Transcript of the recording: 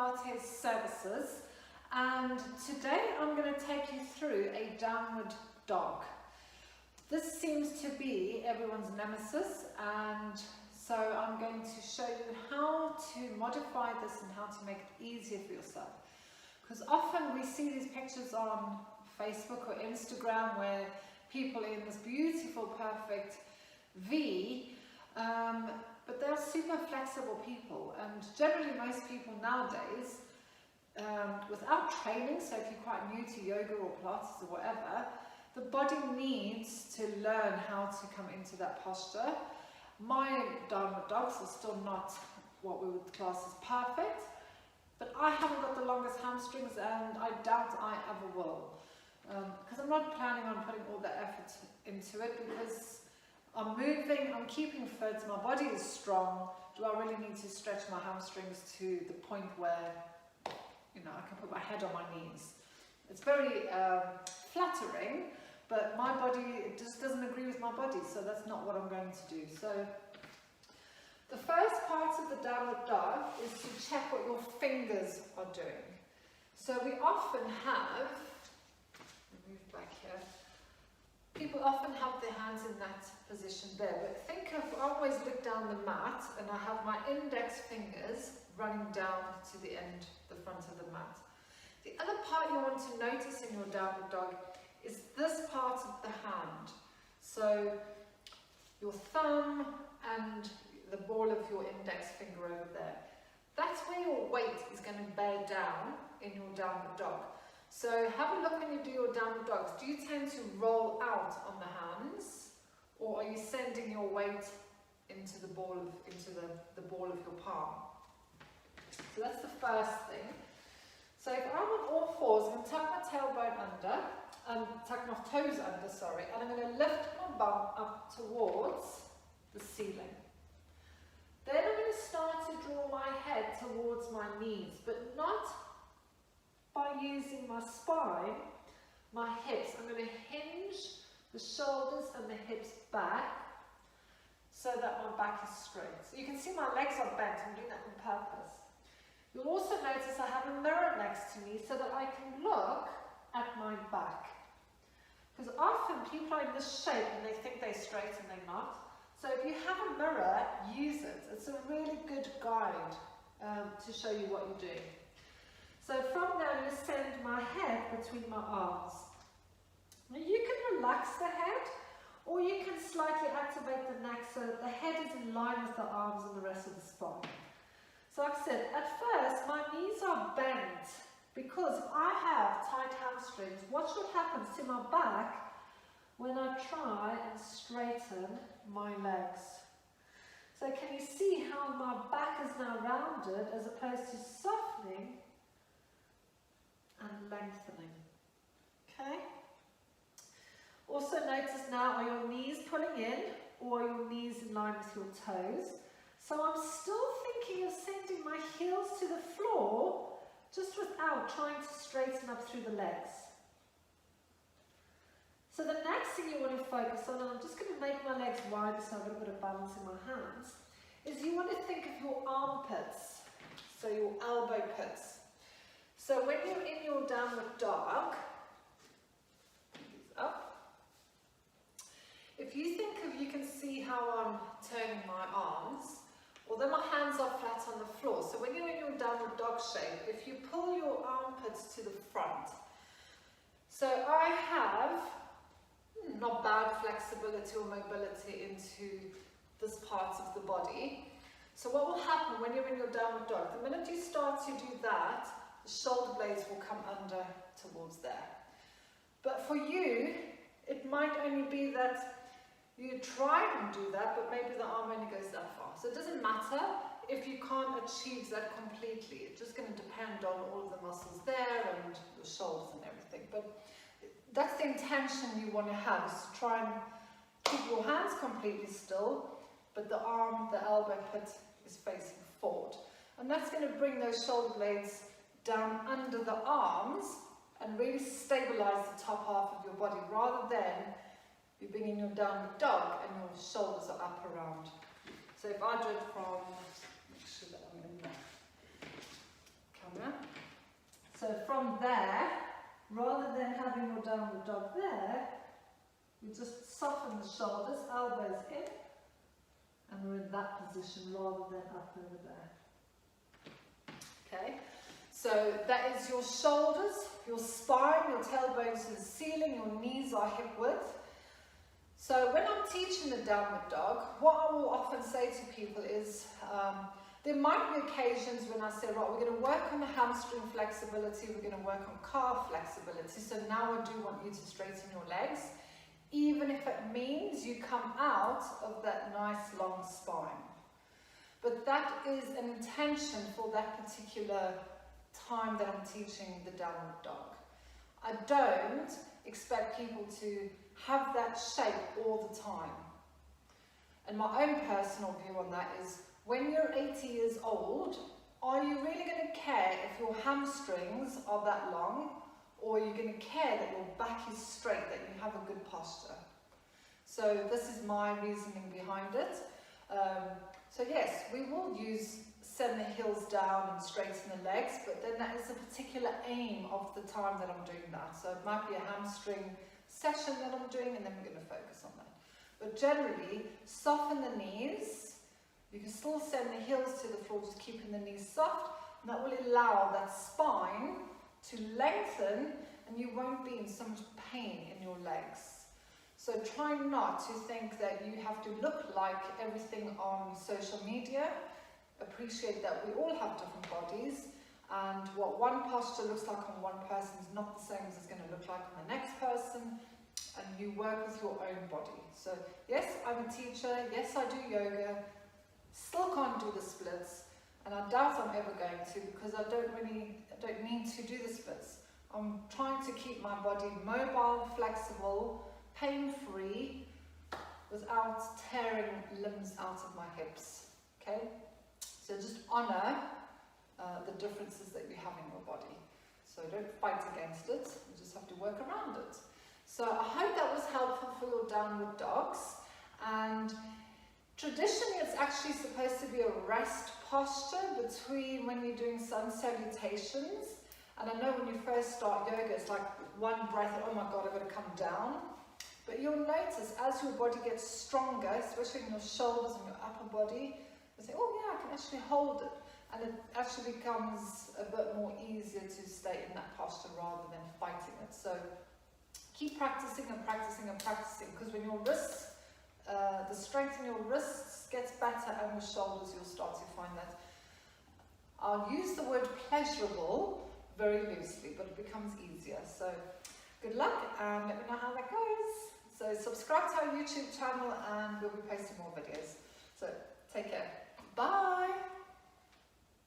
Pilates services, and today I'm going to take you through a downward dog. This seems to be everyone's nemesis, and so I'm going to show you how to modify this and how to make it easier for yourself. Because often we see these pictures on Facebook or Instagram where people in this beautiful, perfect V, but they're super flexible people, and generally most people nowadays, without training, so if you're quite new to yoga or Pilates or whatever, the body needs to learn how to come into that posture. My downward dogs are still not what we would class as perfect, but I haven't got the longest hamstrings, and I doubt I ever will. Because I'm not planning on putting all the effort into it, because I'm moving, I'm keeping fit, my body is strong. Do I really need to stretch my hamstrings to the point where, you know, I can put my head on my knees? It's very flattering, but my body, it just doesn't agree with my body, so that's not what I'm going to do. So the first part of the downward dog is to check what your fingers are doing. So we often have, move back here, people often have their hands in that position there, but think of, I always look down the mat and I have my index fingers running down to the end, the front of the mat. The other part you want to notice in your downward dog is this part of the hand. So your thumb and the ball of your index finger over there. That's where your weight is going to bear down in your downward dog. So have a look when you do your downward dogs. Do you tend to roll out on the hands, or are you sending your weight into the ball of, the ball of your palm? So that's the first thing. So if I'm on all fours, I'm going to tuck my tailbone under, tuck my toes under, sorry, and I'm going to lift my bum up towards the ceiling. Then I'm going to start to draw my head towards my knees, but not by using my spine, my hips. I'm going to hinge the shoulders and the hips back so that my back is straight. So you can see my legs are bent. I'm doing that on purpose. You'll also notice I have a mirror next to me so that I can look at my back. Because often people are in this shape and they think they're straight and they're not. So if you have a mirror, use it. It's a really good guide to show you what you're doing. So from there, I'm going to send my head between my arms. Now you can relax the head, or you can slightly activate the neck so that the head is in line with the arms and the rest of the spine. So like I said, at first my knees are bent, because if I have tight hamstrings, watch what happens to my back when I try and straighten my legs. So can you see how my back is now rounded as opposed to softening and lengthening? Okay? Also notice now, are your knees pulling in, or are your knees in line with your toes? So I'm still thinking of sending my heels to the floor, just without trying to straighten up through the legs. So the next thing you want to focus on, and I'm just going to make my legs wider so I've got a bit of balance in my hands, is you want to think of your armpits, so your elbow pits. So when you're in your downward dog, up, if you think of, you can see how I'm turning my arms, although my hands are flat on the floor. So when you're in your downward dog shape, if you pull your armpits to the front, so I have not bad flexibility or mobility into this part of the body. So what will happen when you're in your downward dog, the minute you start to do that, the shoulder blades will come under towards there. But for you, it might only be that you try and do that, but maybe the arm only goes that far. So it doesn't matter if you can't achieve that completely. It's just going to depend on all of the muscles there and your shoulders and everything. But that's the intention you want to have, is to try and keep your hands completely still, but the arm, the elbow pit is facing forward. And that's going to bring those shoulder blades down under the arms and really stabilize the top half of your body, rather than you bring in your downward dog and your shoulders are up around. So if I do it from, make sure that I'm in the camera, soften the shoulders, elbows in, and we're in that position rather than up over there. Okay, so that is your shoulders, your spine, your tailbone to the ceiling, your knees are hip width. So when I'm teaching the downward dog, what I will often say to people is, there might be occasions when I say, right, we're going to work on the hamstring flexibility, we're going to work on calf flexibility, so now I do want you to straighten your legs, even if it means you come out of that nice long spine. But that is an intention for that particular time that I'm teaching the downward dog. I don't expect people to have that shape all the time. And my own personal view on that is, when you're 80 years old, are you really going to care if your hamstrings are that long, or are you going to care that your back is straight, that you have a good posture? So this is my reasoning behind it. So yes, we will send the heels down and straighten the legs, but then that is a particular aim of the time that I'm doing that. So it might be a hamstring session that I'm doing, and then we're going to focus on that. But generally, soften the knees. You can still send the heels to the floor, just keeping the knees soft, and that will allow that spine to lengthen, and you won't be in so much pain in your legs. So try not to think that you have to look like everything on social media. Appreciate that we all have different bodies, and what one posture looks like on one person is not the same as it's going to look like on the next person, and you work with your own body. So yes, I'm a teacher, yes I do yoga, still can't do the splits, and I doubt I'm ever going to, because I don't need to do the splits. I'm trying to keep my body mobile, flexible, pain-free, without tearing limbs out of my hips. Okay? So just honour the differences that you have in your body. So don't fight against it, you just have to work around it. So I hope that was helpful for your downward dogs. And traditionally, it's actually supposed to be a rest posture between when you're doing sun salutations. And I know when you first start yoga, it's like one breath, oh my God, I've got to come down. But you'll notice as your body gets stronger, especially in your shoulders and your upper body, you say, oh yeah, I can actually hold it. And it actually becomes a bit more easier to stay in that posture rather than fighting it. So keep practicing and practicing and practicing, because when your wrists, the strength in your wrists gets better, and your shoulders, you'll start to find that. I'll use the word pleasurable very loosely, but it becomes easier. So good luck, and let me know how that goes. So subscribe to our YouTube channel, and we'll be posting more videos. So take care. Bye.